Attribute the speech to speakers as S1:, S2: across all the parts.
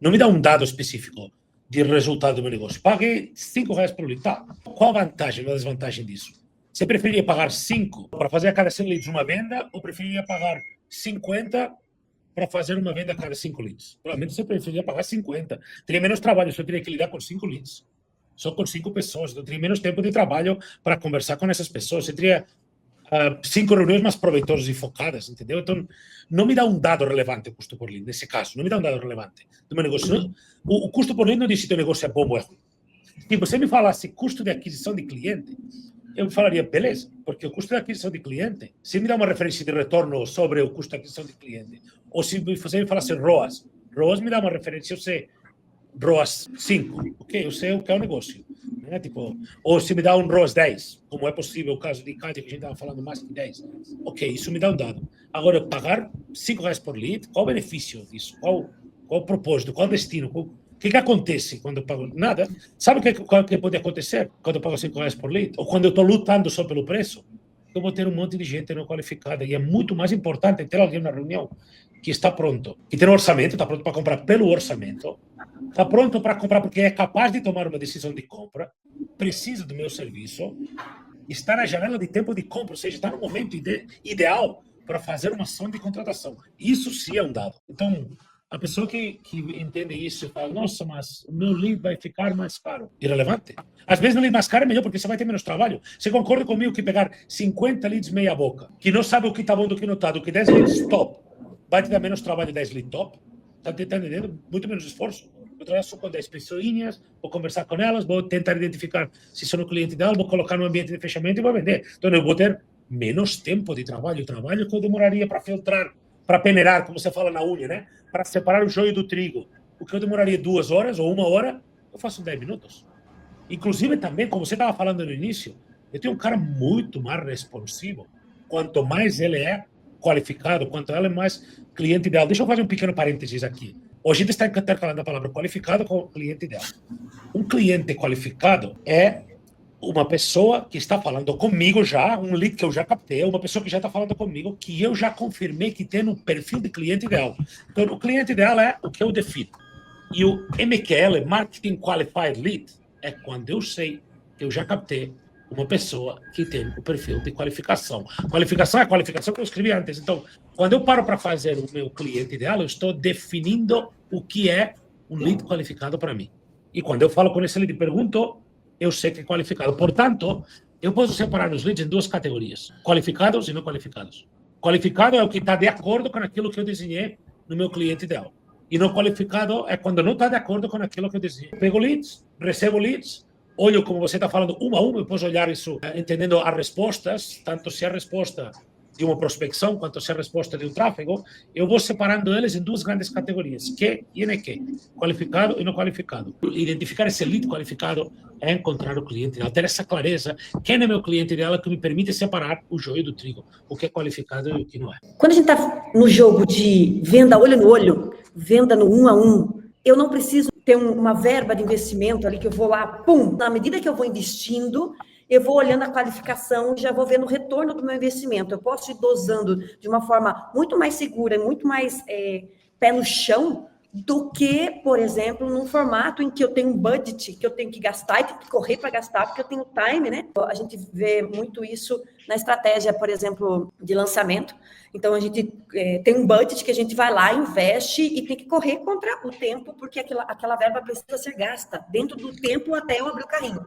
S1: Não me dá um dado específico de resultado do meu negócio. Paguei R$5 por lead. Tá. Qual a vantagem ou a desvantagem disso? Você preferia pagar 5 para fazer a cada 100 leads uma venda ou preferia pagar 50 para fazer uma venda a cada 5 leads? Provavelmente você preferia pagar 50. Teria menos trabalho, só teria que lidar com 5 leads. Só com 5 pessoas. Então, teria menos tempo de trabalho para conversar com essas pessoas. Você teria 5 reuniões mais proveitosas e focadas, entendeu? Então, não me dá um dado relevante o custo por lead, nesse caso. Não me dá um dado relevante do meu negócio. O custo por lead não diz se o teu negócio é bom ou é ruim. Se você me falasse custo de aquisição de cliente, eu falaria, beleza, porque o custo de aquisição de cliente, se me dá uma referência de retorno sobre o custo de aquisição de cliente, ou se você me falasse ROAS me dá uma referência, eu sei, ROAS 5, ok, eu sei o que é o negócio. Né? Tipo, ou se me dá um ROAS 10, como é possível o caso de Cátia, que a gente estava falando mais que 10, ok, isso me dá um dado. Agora, pagar R$5 por lead, qual o benefício disso? Qual o propósito? Qual o destino? O que acontece quando eu pago? Nada. Sabe o que pode acontecer quando eu pago R$5 por lead? Ou quando eu estou lutando só pelo preço? Eu vou ter um monte de gente não qualificada. E é muito mais importante ter alguém na reunião que está pronto, que tem um orçamento, está pronto para comprar pelo orçamento, está pronto para comprar porque é capaz de tomar uma decisão de compra, precisa do meu serviço, está na janela de tempo de compra, ou seja, está no momento ideal para fazer uma ação de contratação. Isso sim é um dado. Então, a pessoa que entende isso e fala, nossa, mas o meu lead vai ficar mais caro. Irrelevante. Às vezes o lead mais caro é melhor porque você vai ter menos trabalho. Você concorda comigo que pegar 50 leads meia boca, que não sabe o que está bom do que não está, do que 10 leads top, vai te dar menos trabalho de 10 leads top? Está entendendo? Muito menos esforço. Eu trabalho só com 10 pessoinhas, vou conversar com elas, vou tentar identificar se são o cliente dela, vou colocar no ambiente de fechamento e vou vender. Então eu vou ter menos tempo de trabalho. O trabalho que eu demoraria para filtrar, para peneirar, como você fala na unha, né? Para separar o joio do trigo. O que eu demoraria 2 horas ou 1 hora, eu faço em 10 minutos. Inclusive também, como você estava falando no início, eu tenho um cara muito mais responsivo. Quanto mais ele é qualificado, quanto ela é mais cliente ideal. Deixa eu fazer um pequeno parênteses aqui. Hoje a gente está intercalando a palavra qualificado com cliente ideal. Um cliente qualificado é uma pessoa que está falando comigo já, um lead que eu já captei, uma pessoa que já está falando comigo, que eu já confirmei que tem um perfil de cliente ideal. Então, o cliente ideal é o que eu defino. E o MQL, Marketing Qualified Lead, é quando eu sei que eu já captei uma pessoa que tem o perfil de qualificação. Qualificação é a qualificação que eu escrevi antes. Então, quando eu paro para fazer o meu cliente ideal, eu estou definindo o que é um lead qualificado para mim. E quando eu falo com esse lead e pergunto, eu sei que é qualificado. Portanto, eu posso separar os leads em 2 categorias: qualificados e não qualificados. Qualificado é o que está de acordo com aquilo que eu desenhei no meu cliente ideal. E não qualificado é quando não está de acordo com aquilo que eu desenhei. Pego leads, recebo leads, olho, como você está falando, 1 a 1, eu posso olhar isso entendendo as respostas, tanto se a resposta de uma prospecção quanto se a resposta de um tráfego, eu vou separando eles em 2 grandes categorias: que e NQ, qualificado e não qualificado. Identificar esse lead qualificado é encontrar o cliente ideal, ter essa clareza, quem é meu cliente ideal, que me permite separar o joio do trigo, o que é qualificado e o que não é.
S2: Quando a gente está no jogo de venda olho no olho, venda no 1 a 1, eu não preciso ter uma verba de investimento ali que eu vou lá, pum, na medida que eu vou investindo, eu vou olhando a qualificação e já vou vendo o retorno do meu investimento. Eu posso ir dosando de uma forma muito mais segura, muito mais pé no chão, do que, por exemplo, num formato em que eu tenho um budget, que eu tenho que gastar e tenho que correr para gastar, porque eu tenho time, né? A gente vê muito isso na estratégia, por exemplo, de lançamento. Então, a gente tem um budget que a gente vai lá, investe e tem que correr contra o tempo, porque aquela verba precisa ser gasta dentro do tempo até eu abrir o carrinho.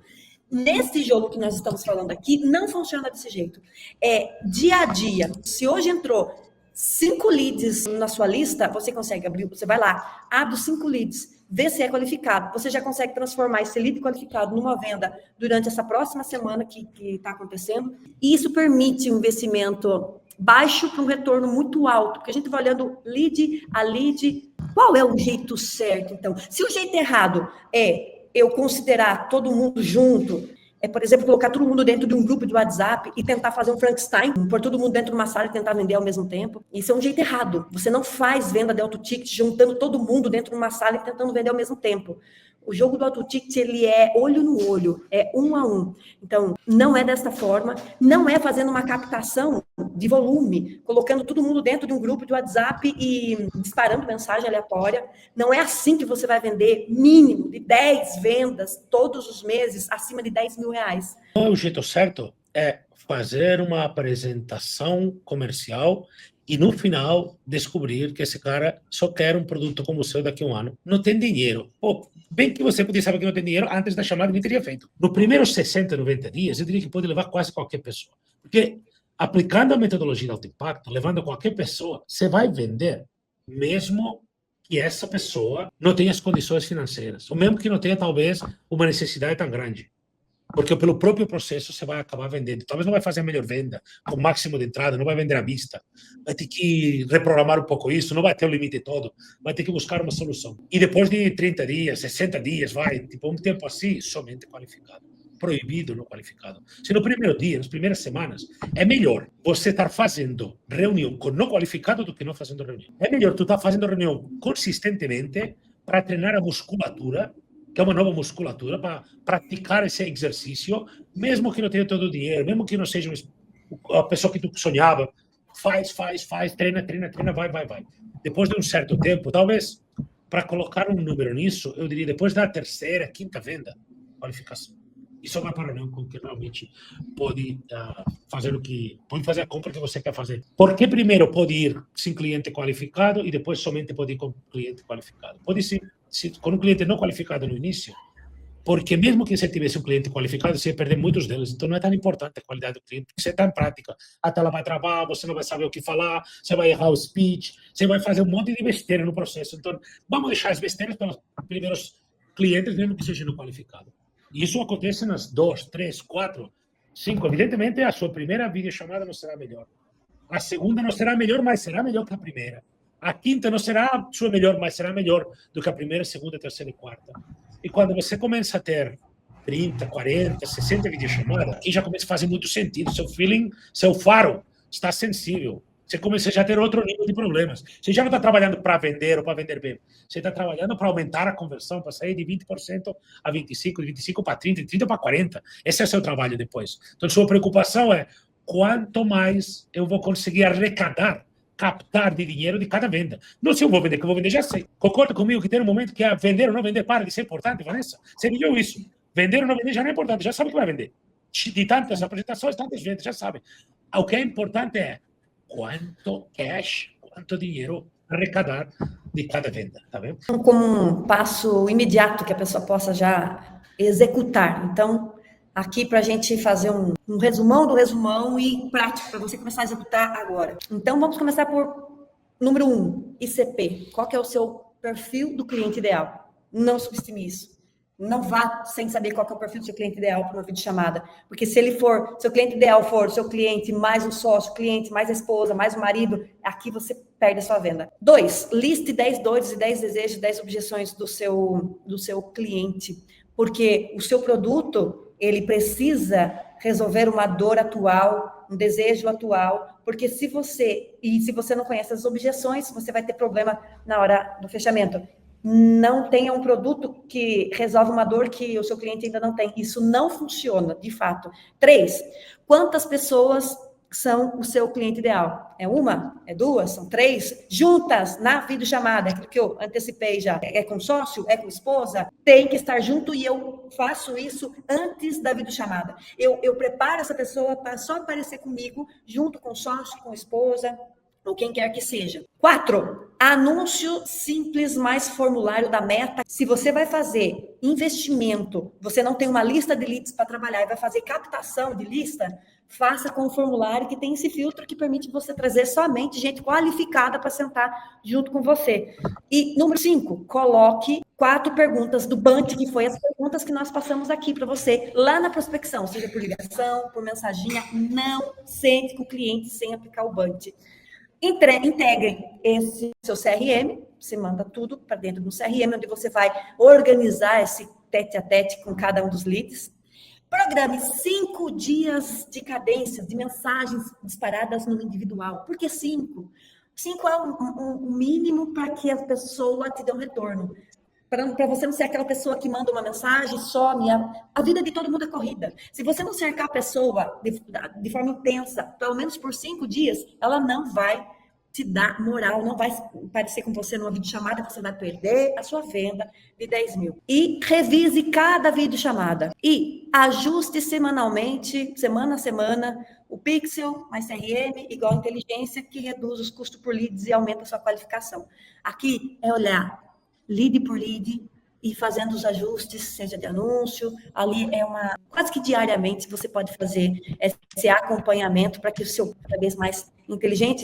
S2: Nesse jogo que nós estamos falando aqui, não funciona desse jeito. É dia a dia. Se hoje entrou 5 leads na sua lista, você consegue abrir, você vai lá, abre os 5 leads, vê se é qualificado. Você já consegue transformar esse lead qualificado numa venda durante essa próxima semana que está acontecendo. E isso permite um investimento baixo para um retorno muito alto, porque a gente vai olhando lead a lead. Qual é o jeito certo, então? Se o jeito errado é eu considerar todo mundo junto, por exemplo, colocar todo mundo dentro de um grupo de WhatsApp e tentar fazer um Frankenstein, pôr todo mundo dentro de uma sala e tentar vender ao mesmo tempo. Isso é um jeito errado. Você não faz venda de auto-ticket juntando todo mundo dentro de uma sala e tentando vender ao mesmo tempo. O jogo do auto-ticket, ele é olho no olho, é 1 a 1. Então, não é dessa forma, não é fazendo uma captação de volume, colocando todo mundo dentro de um grupo de WhatsApp e disparando mensagem aleatória. Não é assim que você vai vender mínimo de 10 vendas todos os meses, acima de 10 mil reais.
S1: O jeito certo é fazer uma apresentação comercial e, no final, descobrir que esse cara só quer um produto como o seu daqui a um ano. Não tem dinheiro. Pô, bem que você podia saber que não tem dinheiro antes da chamada, nem teria feito. No primeiros 60, 90 dias, eu diria que pode levar quase qualquer pessoa. Porque, aplicando a metodologia de alto impacto, levando qualquer pessoa, você vai vender mesmo que essa pessoa não tenha as condições financeiras. Ou mesmo que não tenha, talvez, uma necessidade tão grande. Porque pelo próprio processo você vai acabar vendendo. Talvez não vai fazer a melhor venda, com o máximo de entrada, não vai vender à vista. Vai ter que reprogramar um pouco isso, não vai ter o limite todo, vai ter que buscar uma solução. E depois de 30 dias, 60 dias, vai, tipo um tempo assim, somente qualificado. Proibido não qualificado. Se no primeiro dia, nas primeiras semanas, é melhor você estar fazendo reunião com não qualificado do que não fazendo reunião. É melhor tu estar fazendo reunião consistentemente para treinar a musculatura, que é uma nova musculatura, para praticar esse exercício, mesmo que não tenha todo o dinheiro, mesmo que não seja a pessoa que tu sonhava, faz, treina, vai. Depois de um certo tempo, talvez, para colocar um número nisso, eu diria, depois da terceira, quinta venda, qualificação. Isso vai para a reunião com que realmente pode fazer pode fazer a compra que você quer fazer. Porque primeiro pode ir sem cliente qualificado e depois somente pode ir com cliente qualificado. Pode ser com um cliente não qualificado no início, porque mesmo que você tivesse um cliente qualificado, você ia perder muitos deles. Então não é tão importante a qualidade do cliente, porque você está em prática. A tela vai travar, você não vai saber o que falar, você vai errar o speech, você vai fazer um monte de besteira no processo. Então vamos deixar as besteiras para os primeiros clientes, mesmo que seja não qualificado. Isso acontece nas 2, 3, 4, 5. Evidentemente, a sua primeira videochamada não será melhor. A segunda não será melhor, mas será melhor que a primeira. A quinta não será a sua melhor, mas será melhor do que a primeira, segunda, terceira e quarta. E quando você começa a ter 30, 40, 60 videochamadas, aqui já começa a fazer muito sentido. Seu feeling, seu faro está sensível. Você começa já a ter outro nível de problemas. Você já não está trabalhando para vender ou para vender bem. Você está trabalhando para aumentar a conversão, para sair de 20% a 25%, de 25% para 30%, de 30% para 40%. Esse é o seu trabalho depois. Então, sua preocupação é quanto mais eu vou conseguir arrecadar, captar de dinheiro de cada venda. Não se eu vou vender, que eu vou vender, já sei. Concorda comigo que tem um momento que vender ou não vender para de ser importante, Vanessa? Você viveu isso. Vender ou não vender já não é importante, já sabe que vai vender. De tantas apresentações, tantas vendas, já sabe. O que é importante é quanto cash, quanto dinheiro arrecadar de cada venda, tá vendo?
S2: Como um passo imediato que a pessoa possa já executar. Então, aqui para a gente fazer um resumão do resumão e prático para você começar a executar agora. Então, vamos começar por número 1, ICP. Qual que é o seu perfil do cliente ideal? Não subestime isso. Não vá sem saber qual que é o perfil do seu cliente ideal para uma videochamada. Porque se seu cliente ideal for o seu cliente mais um sócio, cliente mais a esposa, mais o marido, aqui você perde a sua venda. 2, liste 10 dores e 10 desejos, 10 objeções do seu cliente. Porque o seu produto, ele precisa resolver uma dor atual, um desejo atual, porque se você não conhece as objeções, você vai ter problema na hora do fechamento. Não tenha um produto que resolve uma dor que o seu cliente ainda não tem. Isso não funciona, de fato. 3, quantas pessoas são o seu cliente ideal? É uma? É duas? São 3? Juntas na videochamada, aquilo que eu antecipei já. É com sócio? É com esposa? Tem que estar junto e eu faço isso antes da videochamada. Eu preparo essa pessoa para só aparecer comigo, junto com o sócio, com a esposa, ou quem quer que seja. 4, anúncio simples mais formulário da meta. Se você vai fazer investimento, você não tem uma lista de leads para trabalhar e vai fazer captação de lista, faça com o formulário que tem esse filtro que permite você trazer somente gente qualificada para sentar junto com você. E número 5, coloque 4 perguntas do Bunch, que foi as perguntas que nós passamos aqui para você lá na prospecção, seja por ligação, por mensaginha. Não sente com o cliente sem aplicar o Bunch. Integrem esse seu CRM, você manda tudo para dentro do CRM, onde você vai organizar esse tete-a-tete com cada um dos leads. Programe 5 dias de cadência, de mensagens disparadas no individual. Por que 5? 5 é o mínimo para que a pessoa te dê um retorno. para você não ser aquela pessoa que manda uma mensagem, some. A vida de todo mundo é corrida. Se você não cercar a pessoa de forma intensa, pelo menos por 5 dias, ela não vai te dar moral, não vai parecer com você numa videochamada, você vai perder a sua venda de 10 mil. E revise cada videochamada. E ajuste semanalmente, semana a semana, o Pixel mais CRM igual inteligência, que reduz os custos por leads e aumenta a sua qualificação. Aqui é olhar lead por lead e fazendo os ajustes, seja de anúncio, ali quase que diariamente você pode fazer esse acompanhamento para que o seu cada vez mais inteligente